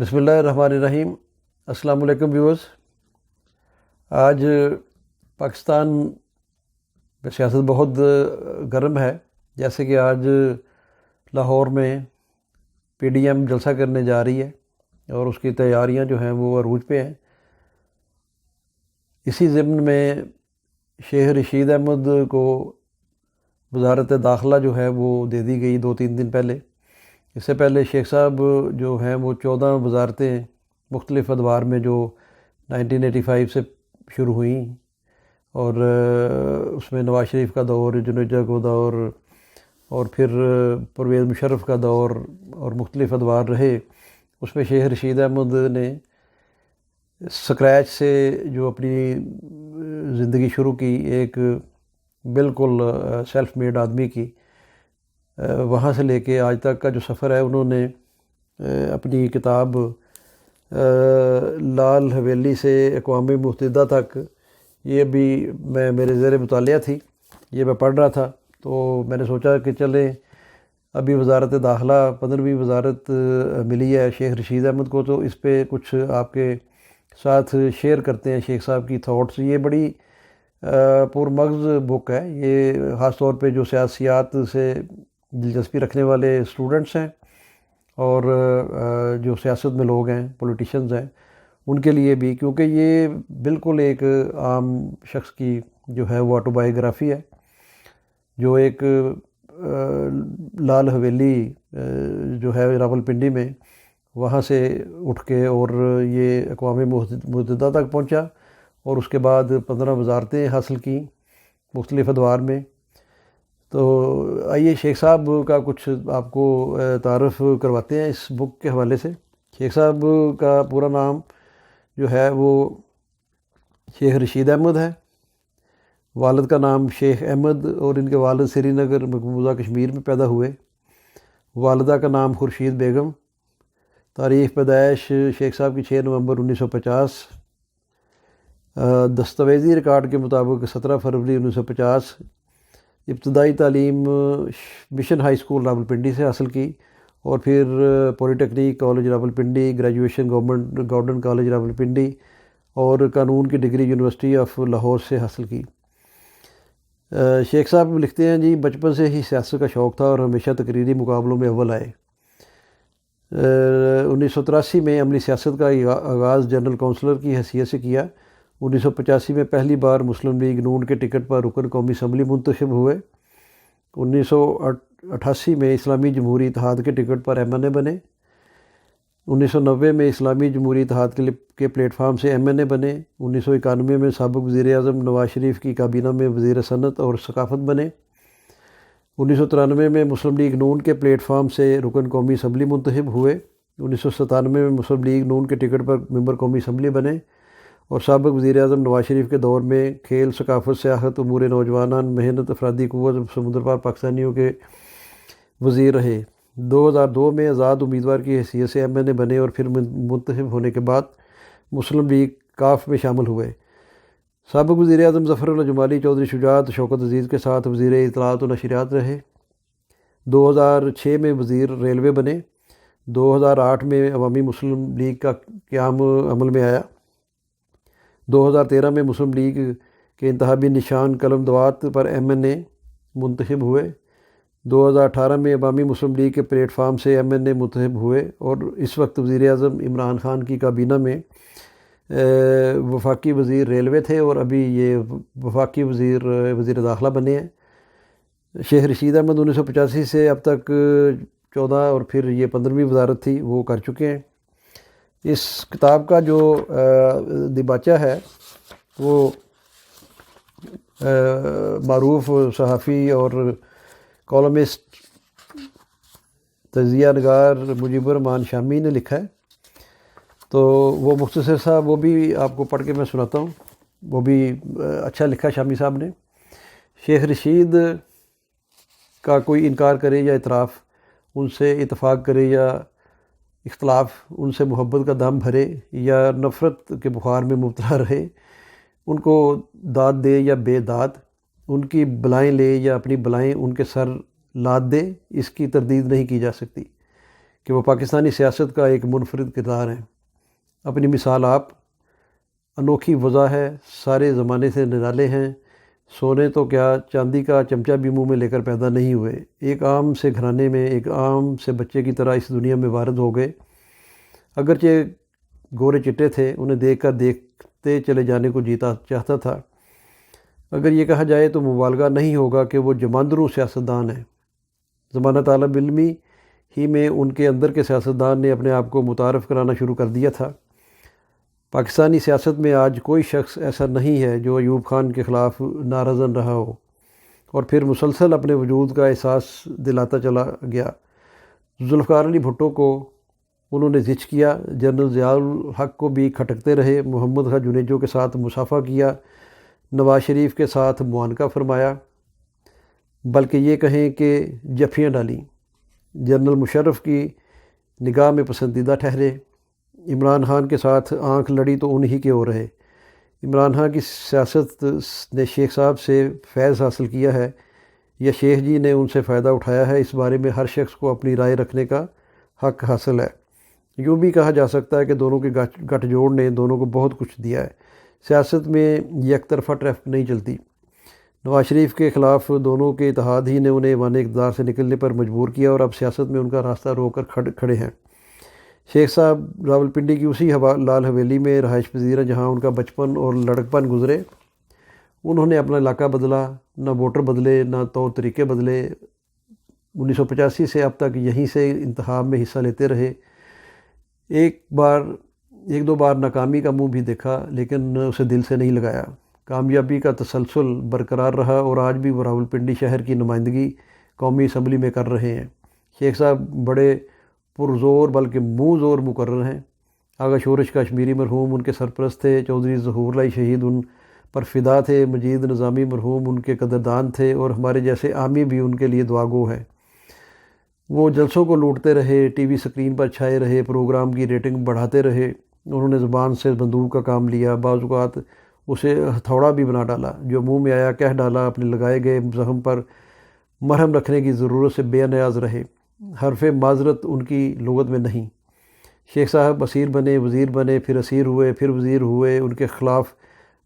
بسم اللہ الرحمن الرحیم۔ السلام علیکم ویورز۔ آج پاکستان میں سیاست بہت گرم ہے، جیسے کہ آج لاہور میں پی ڈی ایم جلسہ کرنے جا رہی ہے اور اس کی تیاریاں جو ہیں وہ عروج پہ ہیں۔ اسی ضمن میں شیخ رشید احمد کو وزارت داخلہ جو ہے وہ دے دی گئی 2-3 دن پہلے۔ اس سے پہلے شیخ صاحب جو ہیں وہ 14 وزارتیں مختلف ادوار میں جو 1985 سے شروع ہوئیں، اور اس میں نواز شریف کا دور، جنیجا کا دور، اور پھر پرویز مشرف کا دور اور مختلف ادوار رہے۔ اس میں شیخ رشید احمد نے سکریچ سے جو اپنی زندگی شروع کی، ایک بالکل سیلف میڈ آدمی کی، وہاں سے لے کے آج تک کا جو سفر ہے، انہوں نے اپنی کتاب لال حویلی سے اقوام متحدہ تک، یہ بھی میرے زیر مطالعہ تھی، یہ میں پڑھ رہا تھا، تو میں نے سوچا کہ چلیں ابھی وزارت داخلہ 15ویں وزارت ملی ہے شیخ رشید احمد کو، تو اس پہ کچھ آپ کے ساتھ شیئر کرتے ہیں شیخ صاحب کی تھاٹس۔ یہ بڑی پرمغز بک ہے، یہ خاص طور پہ جو سیاسیات سے دلچسپی رکھنے والے اسٹوڈنٹس ہیں اور جو سیاست میں لوگ ہیں، پولیٹیشنز ہیں، ان کے لیے بھی، کیونکہ یہ بالکل ایک عام شخص کی جو ہے وہ آٹو بایوگرافی ہے، جو ایک لال حویلی جو ہے راولپنڈی میں، وہاں سے اٹھ کے اور یہ اقوام متحدہ تک پہنچا اور اس کے بعد 15 وزارتیں حاصل کیں مختلف ادوار میں۔ تو آئیے شیخ صاحب کا کچھ آپ کو تعارف کرواتے ہیں اس بک کے حوالے سے۔ شیخ صاحب کا پورا نام جو ہے وہ شیخ رشید احمد ہے، والد کا نام شیخ احمد، اور ان کے والد سری نگر مقبوضہ کشمیر میں پیدا ہوئے۔ والدہ کا نام خورشید بیگم۔ تاریخ پیدائش شیخ صاحب کی 6 نومبر 1950۔ دستاویزی ریکارڈ کے مطابق 17 فروری 1950۔ ابتدائی تعلیم مشن ہائی اسکول راولپنڈی سے حاصل کی، اور پھر polytechnic college Rawalpindi, graduation government college Rawalpindi, اور قانون کی ڈگری یونیورسٹی آف لاہور سے حاصل کی۔ شیخ صاحب لکھتے ہیں جی، بچپن سے ہی سیاست کا شوق تھا اور ہمیشہ تقریری مقابلوں میں اول آئے۔ 1983 میں عملی سیاست کا آغاز جنرل کونسلر کی حیثیت سے کیا۔ 1985 میں پہلی بار مسلم لیگ نون کے ٹکٹ پر رکن قومی اسمبلی منتخب ہوئے۔ 1988 میں اسلامی جمہوری اتحاد کے ٹکٹ پر ایم این اے بنے۔ 1990 میں اسلامی جمہوری اتحاد کے پلیٹ فارم سے ایم این اے بنے۔ 1991 میں سابق وزیر اعظم نواز شریف کی کابینہ میں وزیر صنعت اور ثقافت بنے۔ 1993 میں مسلم لیگ نون کے پلیٹ فارم سے رکن قومی اسمبلی منتخب ہوئے۔ 1997 میں مسلم لیگ نون کے ٹکٹ پر ممبر قومی اسمبلی بنے، اور سابق وزیر اعظم نواز شریف کے دور میں کھیل، ثقافت، سیاحت، امور نوجوانان، محنت، افرادی قوت، سمندر پار پاکستانیوں کے وزیر رہے۔ 2002 میں آزاد امیدوار کی حیثیت سے ایم این اے بنے، اور پھر منتخب ہونے کے بعد مسلم لیگ کاف میں شامل ہوئے۔ سابق وزیر اعظم ظفر اللہ جمالی، چودھری شجاعت، شوکت عزیز کے ساتھ وزیر اطلاعات و نشریات رہے۔ 2006 میں وزیر ریلوے بنے۔ 2008 میں عوامی مسلم لیگ کا قیام عمل میں آیا۔ 2013 میں مسلم لیگ کے انتخابی نشان قلم دوات پر ایم این اے منتخب ہوئے۔ 2018 میں عوامی مسلم لیگ کے پلیٹ فارم سے ایم این اے منتخب ہوئے، اور اس وقت وزیر اعظم عمران خان کی کابینہ میں وفاقی وزیر ریلوے تھے، اور ابھی یہ وفاقی وزیر داخلہ بنے ہیں۔ شیخ رشید احمد 1985 سے اب تک 14 اور پھر یہ 15ویں وزارت تھی وہ کر چکے ہیں۔ اس کتاب کا جو دیباچہ ہے وہ معروف صحافی اور کالمسٹ تجزیہ نگار مجیب الرحمان شامی نے لکھا ہے، تو وہ مختصر صاحب وہ بھی آپ کو پڑھ کے میں سناتا ہوں، وہ بھی اچھا لکھا شامی صاحب نے۔ شیخ رشید کا کوئی انکار کرے یا اعتراف، ان سے اتفاق کرے یا اختلاف، ان سے محبت کا دم بھرے یا نفرت کے بخار میں مبتلا رہے، ان کو داد دے یا بے داد، ان کی بلائیں لے یا اپنی بلائیں ان کے سر لاد دے، اس کی تردید نہیں کی جا سکتی، کہ وہ پاکستانی سیاست کا ایک منفرد کردار ہیں۔ اپنی مثال آپ، انوکھی وضع ہے، سارے زمانے سے نرالے ہیں، سونے تو کیا چاندی کا چمچہ بھی منہ میں لے کر پیدا نہیں ہوئے، ایک عام سے گھرانے میں ایک عام سے بچے کی طرح اس دنیا میں وارد ہو گئے۔ اگرچہ گورے چٹے تھے، انہیں دیکھ کر دیکھتے چلے جانے کو جیتا چاہتا تھا۔ اگر یہ کہا جائے تو مبالغہ نہیں ہوگا کہ وہ جماندرو سیاستدان ہیں۔ زمانہ طالب علمی ہی میں ان کے اندر کے سیاستدان نے اپنے آپ کو متعارف کرانا شروع کر دیا تھا۔ پاکستانی سیاست میں آج کوئی شخص ایسا نہیں ہے جو ایوب خان کے خلاف نارضن رہا ہو اور پھر مسلسل اپنے وجود کا احساس دلاتا چلا گیا۔ ذوالفقار علی بھٹو کو انہوں نے زچ کیا، جنرل ضیاء الحق کو بھی کھٹکتے رہے، محمد خاں جنیجو کے ساتھ مصافحہ کیا، نواز شریف کے ساتھ معانقہ فرمایا، بلکہ یہ کہیں کہ جفیاں ڈالیں۔ جنرل مشرف کی نگاہ میں پسندیدہ ٹھہرے۔ عمران خان کے ساتھ آنکھ لڑی تو انہی کے ہو رہے۔ عمران خان کی سیاست نے شیخ صاحب سے فیض حاصل کیا ہے یا شیخ جی نے ان سے فائدہ اٹھایا ہے، اس بارے میں ہر شخص کو اپنی رائے رکھنے کا حق حاصل ہے۔ یوں بھی کہا جا سکتا ہے کہ دونوں کے گٹھ جوڑ نے دونوں کو بہت کچھ دیا ہے۔ سیاست میں یک طرفہ ٹریفک نہیں چلتی۔ نواز شریف کے خلاف دونوں کے اتحاد ہی نے انہیں ایوان اقتدار سے نکلنے پر مجبور کیا اور اب سیاست میں ان کا راستہ روک کر کھڑے ہیں۔ شیخ صاحب راولپنڈی کی اسی لال حویلی میں رہائش پذیر ہیں جہاں ان کا بچپن اور لڑکپن گزرے۔ انہوں نے اپنا علاقہ بدلا، نہ ووٹر بدلے، نہ طور طریقے بدلے۔ 1985 سے اب تک یہیں سے انتخاب میں حصہ لیتے رہے۔ ایک دو بار ناکامی کا منہ بھی دیکھا لیکن اسے دل سے نہیں لگایا۔ کامیابی کا تسلسل برقرار رہا اور آج بھی وہ راولپنڈی شہر کی نمائندگی قومی اسمبلی میں کر رہے ہیں۔ شیخ صاحب بڑے پرزور بلکہ منہ زور مقرر ہیں۔ آغا شورش کشمیری مرحوم ان کے سرپرست تھے، چودھری ظہور اللہ شہید ان پر فدا تھے، مجید نظامی مرحوم ان کے قدردان تھے اور ہمارے جیسے عامی بھی ان کے لیے دعا گو ہیں۔ وہ جلسوں کو لوٹتے رہے، ٹی وی سکرین پر چھائے رہے، پروگرام کی ریٹنگ بڑھاتے رہے۔ انہوں نے زبان سے بندوق کا کام لیا، بعض اوقات اسے ہتھوڑا بھی بنا ڈالا، جو منہ میں آیا کہہ ڈالا، اپنے لگائے گئے زخم پر مرہم رکھنے کی ضرورت سے بے نیاز رہے۔ حرف معذرت ان کی لغت میں نہیں۔ شیخ صاحب اسیر بنے، وزیر بنے، پھر اسیر ہوئے، پھر وزیر ہوئے، ان کے خلاف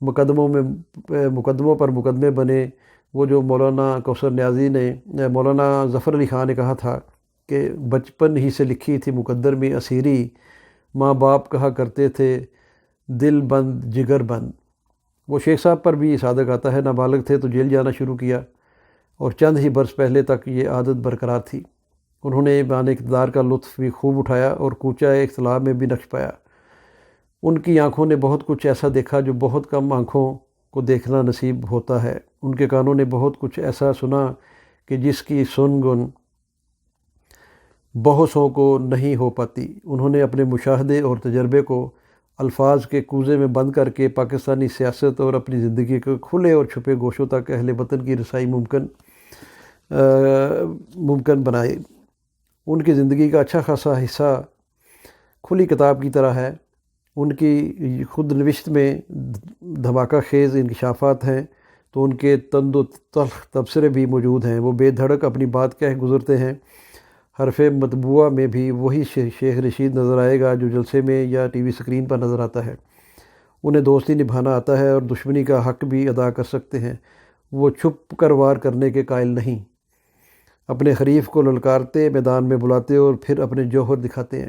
مقدموں پر مقدمے بنے۔ وہ جو مولانا کوثر نیازی نے مولانا ظفر علی خان نے کہا تھا کہ بچپن ہی سے لکھی تھی مقدر میں اسیری، ماں باپ کہا کرتے تھے دل بند جگر بند۔ وہ شیخ صاحب پر بھی یہ صادق آتا ہے، نابالغ تھے تو جیل جانا شروع کیا اور چند ہی برس پہلے تک یہ عادت برقرار تھی۔ انہوں نے ایوان اقتدار کا لطف بھی خوب اٹھایا اور کوچہ اختلاف میں بھی نقش پایا۔ ان کی آنکھوں نے بہت کچھ ایسا دیکھا جو بہت کم آنکھوں کو دیکھنا نصیب ہوتا ہے۔ ان کے کانوں نے بہت کچھ ایسا سنا کہ جس کی سن گن بہت سو کو نہیں ہو پاتی۔ انہوں نے اپنے مشاہدے اور تجربے کو الفاظ کے کوزے میں بند کر کے پاکستانی سیاست اور اپنی زندگی کے کھلے اور چھپے گوشوں تک اہل وطن کی رسائی ممکن بنائے۔ ان کی زندگی کا اچھا خاصا حصہ کھلی کتاب کی طرح ہے۔ ان کی خود نوشت میں دھماکہ خیز انکشافات ہیں تو ان کے تند و تلخ تبصرے بھی موجود ہیں۔ وہ بے دھڑک اپنی بات کہہ گزرتے ہیں۔ حرف مطبوعہ میں بھی وہی شیخ رشید نظر آئے گا جو جلسے میں یا ٹی وی سکرین پر نظر آتا ہے۔ انہیں دوستی نبھانا آتا ہے اور دشمنی کا حق بھی ادا کر سکتے ہیں۔ وہ چھپ کر وار کرنے کے قائل نہیں، اپنے حریف کو للکارتے، میدان میں بلاتے اور پھر اپنے جوہر دکھاتے ہیں۔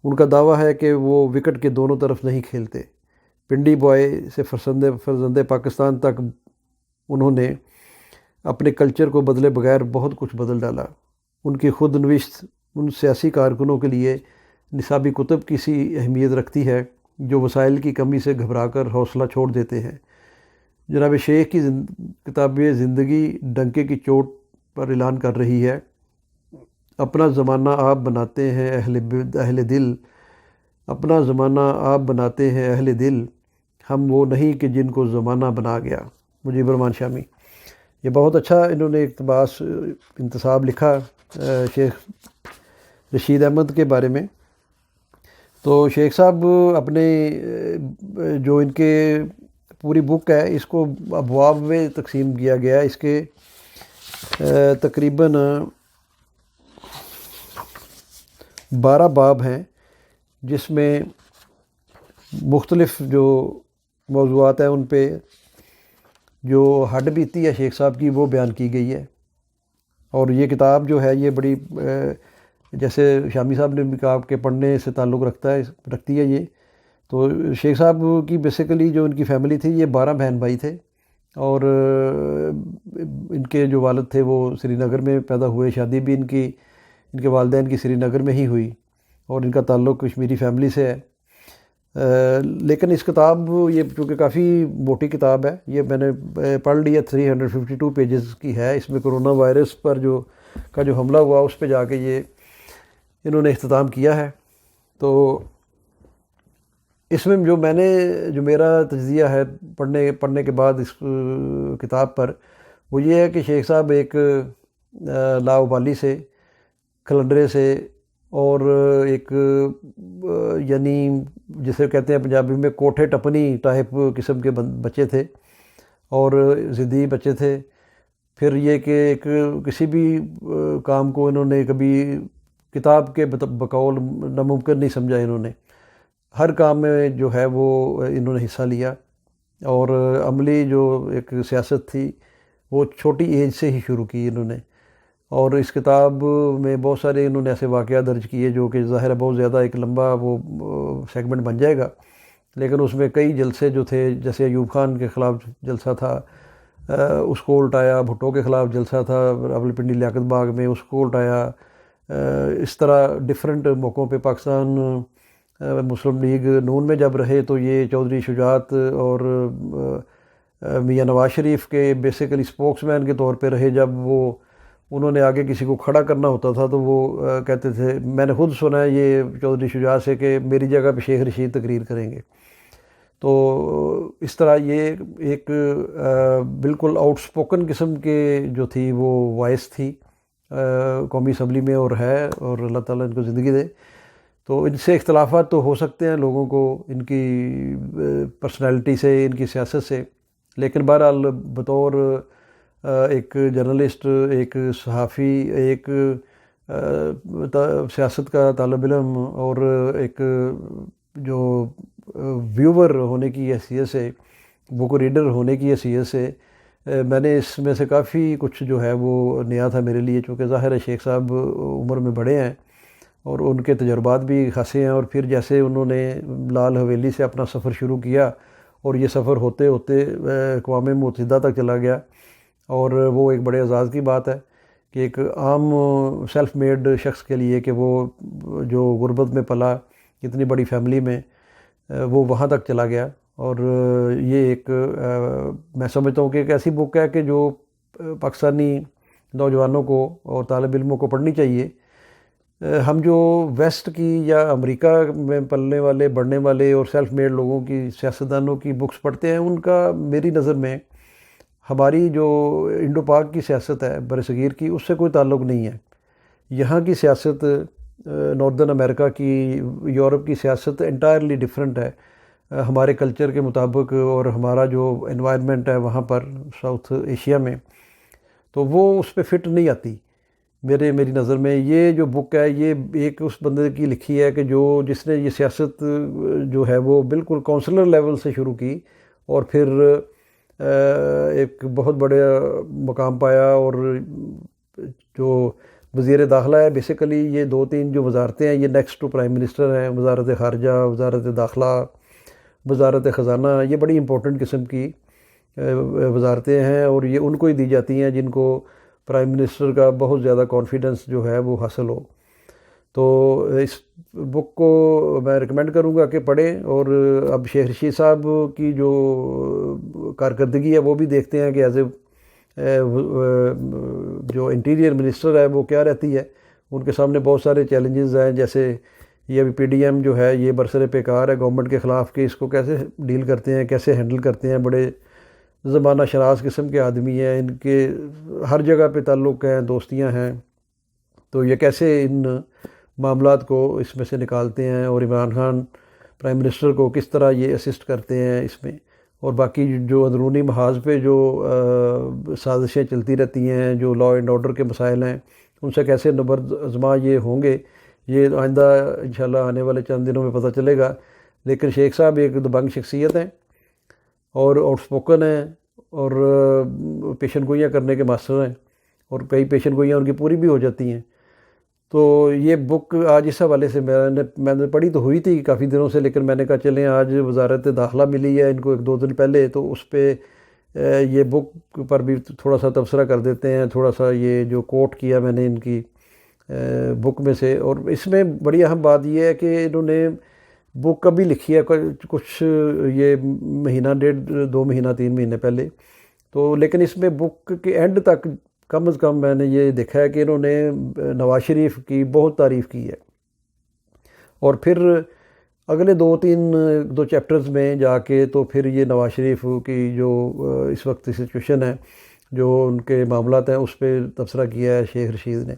ان کا دعویٰ ہے کہ وہ وکٹ کے دونوں طرف نہیں کھیلتے۔ پنڈی بوائے سے فرزند پاکستان تک انہوں نے اپنے کلچر کو بدلے بغیر بہت کچھ بدل ڈالا۔ ان کی خود نوشت ان سیاسی کارکنوں کے لیے نصابی کتب کی سی اہمیت رکھتی ہے جو وسائل کی کمی سے گھبرا کر حوصلہ چھوڑ دیتے ہیں۔ جناب شیخ کی کتاب زندگی ڈنکے کی چوٹ پر اعلان کر رہی ہے، اپنا زمانہ آپ بناتے ہیں اہل دل، اپنا زمانہ آپ بناتے ہیں اہل دل، ہم وہ نہیں کہ جن کو زمانہ بنا گیا۔ مجیب الرحمن شامی۔ یہ بہت اچھا انہوں نے اقتباس انتصاب لکھا شیخ رشید احمد کے بارے میں۔ تو شیخ صاحب اپنے جو ان کے پوری بک ہے اس کو ابواب میں تقسیم کیا گیا ہے۔ اس کے تقریباً 12 باب ہیں جس میں مختلف جو موضوعات ہیں ان پہ جو ہڈ بیتی ہے شیخ صاحب کی وہ بیان کی گئی ہے. اور یہ کتاب جو ہے یہ بڑی جیسے شامی صاحب نے بھی کہا کہ پڑھنے سے تعلق رکھتی ہے یہ. تو شیخ صاحب کی بیسیکلی جو ان کی فیملی تھی یہ 12 بہن بھائی تھے، اور ان کے جو والد تھے وہ سری نگر میں پیدا ہوئے. شادی بھی ان کے والدین کی سری نگر میں ہی ہوئی، اور ان کا تعلق کشمیری فیملی سے ہے. لیکن اس کتاب یہ چونکہ کافی موٹی کتاب ہے، یہ میں نے پڑھ لی ہے، 352 پیجز کی ہے. اس میں کرونا وائرس پر جو حملہ ہوا اس پہ جا کے یہ انہوں نے اختتام کیا ہے. تو اس میں جو میرا تجزیہ ہے پڑھنے کے بعد اس کتاب پر، وہ یہ ہے کہ شیخ صاحب ایک لاابالی سے، کھلنڈرے سے، اور ایک یعنی جسے کہتے ہیں پنجابی میں کوٹھے ٹپنی ٹائپ قسم کے بچے تھے، اور ضدی بچے تھے. پھر یہ کہ کسی بھی کام کو انہوں نے کبھی کتاب کے بقول ناممکن نہیں سمجھا. انہوں نے ہر کام میں جو ہے وہ انہوں نے حصہ لیا، اور عملی جو ایک سیاست تھی وہ چھوٹی ایج سے ہی شروع کی انہوں نے. اور اس کتاب میں بہت سارے انہوں نے ایسے واقعات درج کیے جو کہ ظاہر ہے بہت زیادہ ایک لمبا وہ سیگمنٹ بن جائے گا، لیکن اس میں کئی جلسے جو تھے، جیسے ایوب خان کے خلاف جلسہ تھا، اس کو الٹایا. بھٹو کے خلاف جلسہ تھا راولپنڈی لیاقت باغ میں، اس کو الٹایا. اس طرح ڈیفرنٹ موقعوں پہ پاکستان مسلم لیگ نون میں جب رہے تو یہ چودھری شجاعت اور میاں نواز شریف کے بیسیکلی اسپوکس مین کے طور پہ رہے. جب انہوں نے آگے کسی کو کھڑا کرنا ہوتا تھا تو وہ کہتے تھے، میں نے خود سنا ہے یہ چودھری شجاعت سے، کہ میری جگہ پہ شیخ رشید تقریر کریں گے. تو اس طرح یہ ایک بالکل آؤٹ سپوکن قسم کے جو تھی وہ وائس تھی قومی اسمبلی میں، اور ہے، اور اللہ تعالیٰ ان کو زندگی دے. تو ان سے اختلافات تو ہو سکتے ہیں لوگوں کو، ان کی پرسنالٹی سے، ان کی سیاست سے، لیکن بہرحال بطور ایک جرنلسٹ، ایک صحافی، ایک سیاست کا طالب علم، اور ایک جو ویور ہونے کی حیثیت سے، بک ریڈر ہونے کی حیثیت سے، میں نے اس میں سے کافی کچھ جو ہے وہ نیا تھا میرے لیے. چونکہ ظاہر ہے شیخ صاحب عمر میں بڑے ہیں اور ان کے تجربات بھی خاصے ہیں، اور پھر جیسے انہوں نے لال حویلی سے اپنا سفر شروع کیا، اور یہ سفر ہوتے ہوتے اقوام متحدہ تک چلا گیا. اور وہ ایک بڑے اعزاز کی بات ہے کہ ایک عام سیلف میڈ شخص کے لیے کہ وہ جو غربت میں پلا اتنی بڑی فیملی میں، وہ وہاں تک چلا گیا. اور یہ ایک میں سمجھتا ہوں کہ ایک ایسی بک ہے کہ جو پاکستانی نوجوانوں کو اور طالب علموں کو پڑھنی چاہیے. ہم جو ویسٹ کی یا امریکہ میں پلنے والے، بڑھنے والے اور سیلف میڈ لوگوں کی، سیاستدانوں کی بکس پڑھتے ہیں، ان کا میری نظر میں ہماری جو انڈو پاک کی سیاست ہے برصغیر کی، اس سے کوئی تعلق نہیں ہے. یہاں کی سیاست ناردرن امریکہ کی، یورپ کی سیاست انٹائرلی ڈیفرنٹ ہے ہمارے کلچر کے مطابق، اور ہمارا جو انوائرمنٹ ہے وہاں پر ساؤتھ ایشیا میں، تو وہ اس پہ فٹ نہیں آتی. میری نظر میں یہ جو بک ہے یہ ایک اس بندے کی لکھی ہے کہ جس نے یہ سیاست جو ہے وہ بالکل کونسلر لیول سے شروع کی، اور پھر ایک بہت بڑے مقام پایا. اور جو وزیر داخلہ ہے، بیسیکلی یہ 2-3 جو وزارتیں ہیں یہ نیکسٹ ٹو پرائم منسٹر ہیں، وزارت خارجہ، وزارت داخلہ، وزارت خزانہ. یہ بڑی امپورٹنٹ قسم کی وزارتیں ہیں، اور یہ ان کو ہی دی جاتی ہیں جن کو پرائم منسٹر کا بہت زیادہ کانفیڈنس جو ہے وہ حاصل ہو. تو اس بک کو میں ریکمینڈ کروں گا کہ پڑھیں. اور اب شیخ رشید صاحب کی جو کارکردگی ہے وہ بھی دیکھتے ہیں کہ ایز اے جو انٹیریئر منسٹر ہے وہ کیا رہتی ہے. ان کے سامنے بہت سارے چیلنجز ہیں، جیسے یہ ابھی پی ڈی ایم جو ہے یہ برسر پیکار ہے گورنمنٹ کے خلاف، کہ اس کو کیسے ڈیل کرتے ہیں، کیسے ہینڈل کرتے ہیں. بڑے زمانہ شناس قسم کے آدمی ہیں، ان کے ہر جگہ پہ تعلق ہیں، دوستیاں ہیں. تو یہ کیسے ان معاملات کو اس میں سے نکالتے ہیں، اور عمران خان پرائم منسٹر کو کس طرح یہ اسسٹ کرتے ہیں اس میں، اور باقی جو اندرونی محاذ پہ جو سازشیں چلتی رہتی ہیں، جو لا اینڈ آرڈر کے مسائل ہیں، ان سے کیسے نبرد آزما یہ ہوں گے. یہ آئندہ انشاءاللہ آنے والے چند دنوں میں پتہ چلے گا. لیکن شیخ صاحب ایک دبنگ شخصیت ہیں اور آؤٹ اسپوکن ہیں اور پیشن گوئیاں کرنے کے ماسٹر ہیں, اور کئی پیشن گوئیاں ان کی پوری بھی ہو جاتی ہیں. تو یہ بک آج اس حوالے سے میں نے پڑھی تو ہوئی تھی کافی دنوں سے, لیکن میں نے کہا چلیں آج وزارت داخلہ ملی ہے ان کو 1-2 دن پہلے, تو اس پہ یہ بک پر بھی تھوڑا سا تبصرہ کر دیتے ہیں, تھوڑا سا یہ جو کوٹ کیا میں نے ان کی بک میں سے. اور اس میں بڑی اہم بات یہ ہے کہ انہوں نے بک کبھی لکھی ہے, کچھ یہ مہینہ 1.5-2 مہینہ 3 مہینے پہلے, تو لیکن اس میں بک کے اینڈ تک کم از کم میں نے یہ دیکھا ہے کہ انہوں نے نواز شریف کی بہت تعریف کی ہے. اور پھر اگلے 2 چیپٹرز میں جا کے تو پھر یہ نواز شریف کی جو اس وقت سچویشن ہے, جو ان کے معاملات ہیں, اس پہ تبصرہ کیا ہے شیخ رشید نے.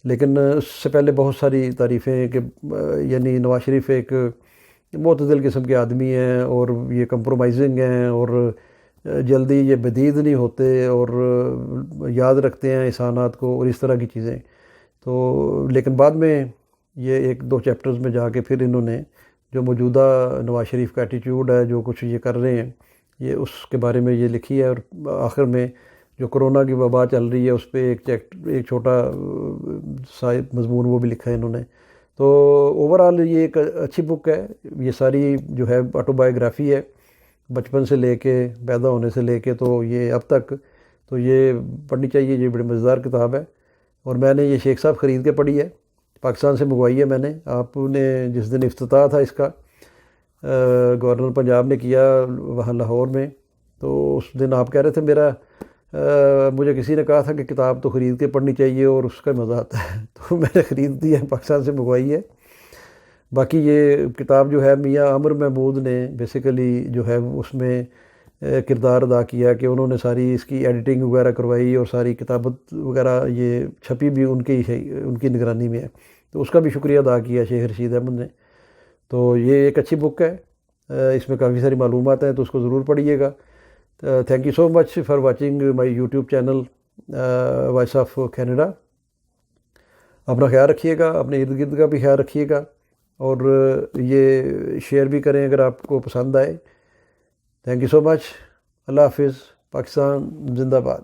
لیکن اس سے پہلے بہت ساری تعریفیں کہ یعنی نواز شریف ایک معتدل قسم کے آدمی ہیں اور یہ کمپرومائزنگ ہیں اور جلدی یہ بدید نہیں ہوتے اور یاد رکھتے ہیں احسانات کو اور اس طرح کی چیزیں. تو لیکن بعد میں یہ 1-2 چیپٹرز میں جا کے پھر انہوں نے جو موجودہ نواز شریف کا ایٹیٹیوڈ ہے, جو کچھ یہ کر رہے ہیں, یہ اس کے بارے میں یہ لکھی ہے. اور آخر میں جو کرونا کی وبا چل رہی ہے اس پہ ایک چھوٹا سا مضمون وہ بھی لکھا ہے انہوں نے. تو اوورآل یہ ایک اچھی بک ہے. یہ ساری جو ہے آٹو بایوگرافی ہے, بچپن سے لے کے پیدا ہونے سے لے کے تو یہ اب تک, تو یہ پڑھنی چاہیے. یہ بڑی مزیدار کتاب ہے اور میں نے یہ شیخ صاحب خرید کے پڑھی ہے, پاکستان سے منگوائی ہے میں نے. آپ نے جس دن افتتاح تھا اس کا گورنر پنجاب نے کیا وہاں لاہور میں, تو اس دن آپ کہہ رہے تھے مجھے کسی نے کہا تھا کہ کتاب تو خرید کے پڑھنی چاہیے اور اس کا مزہ آتا ہے, تو میں نے خرید دی ہے, پاکستان سے منگوائی ہے. باقی یہ کتاب جو ہے میاں عامر محمود نے بیسیکلی جو ہے اس میں کردار ادا کیا کہ انہوں نے ساری اس کی ایڈیٹنگ وغیرہ کروائی اور ساری کتابت وغیرہ یہ چھپی بھی ان کی نگرانی میں ہے, تو اس کا بھی شکریہ ادا کیا شیخ رشید احمد نے. تو یہ ایک اچھی بک ہے, اس میں کافی ساری معلومات ہیں, تو اس کو ضرور پڑھیے گا. Thank you so much for watching my YouTube channel voice of Canada. اپنا خیال رکھیے گا, اپنے ارد گرد کا بھی خیال رکھیے گا, اور یہ شیئر بھی کریں اگر آپ کو پسند آئے. تھینک یو سو مچ. اللہ حافظ. پاکستان زندہ باد.